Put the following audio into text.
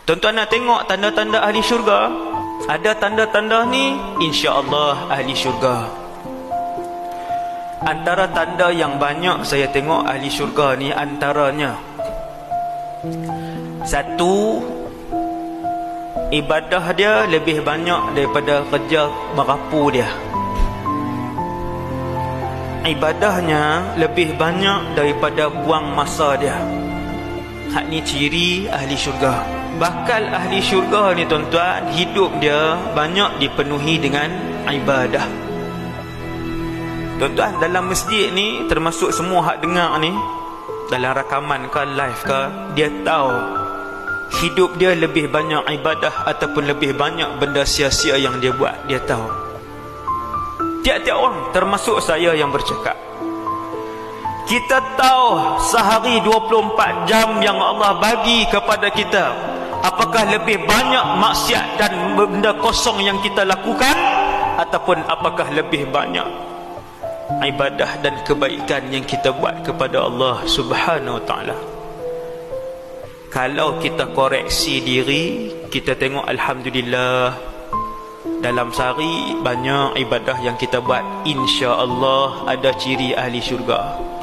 Tuan-tuan nak tengok tanda-tanda ahli syurga? Ada tanda-tanda ni, insya-Allah ahli syurga. Antara tanda yang banyak saya tengok ahli syurga ni, antaranya satu, ibadah dia lebih banyak daripada kerja merapu dia. Ibadahnya lebih banyak daripada buang masa dia. Hak ni ciri ahli syurga. Bakal ahli syurga ni tuan-tuan, hidup dia banyak dipenuhi dengan ibadah. Tuan-tuan, dalam masjid ni, termasuk semua hak dengar ni, dalam rakaman ke live ke, dia tahu hidup dia lebih banyak ibadah ataupun lebih banyak benda sia-sia yang dia buat. Dia tahu. Tiap-tiap orang, termasuk saya yang bercakap, kita tahu sehari 24 jam yang Allah bagi kepada kita, apakah lebih banyak maksiat dan benda kosong yang kita lakukan, ataupun apakah lebih banyak ibadah dan kebaikan yang kita buat kepada Allah Subhanahu Wa Taala. Kalau kita koreksi diri, kita tengok alhamdulillah, dalam sehari banyak ibadah yang kita buat, insya-Allah ada ciri ahli syurga.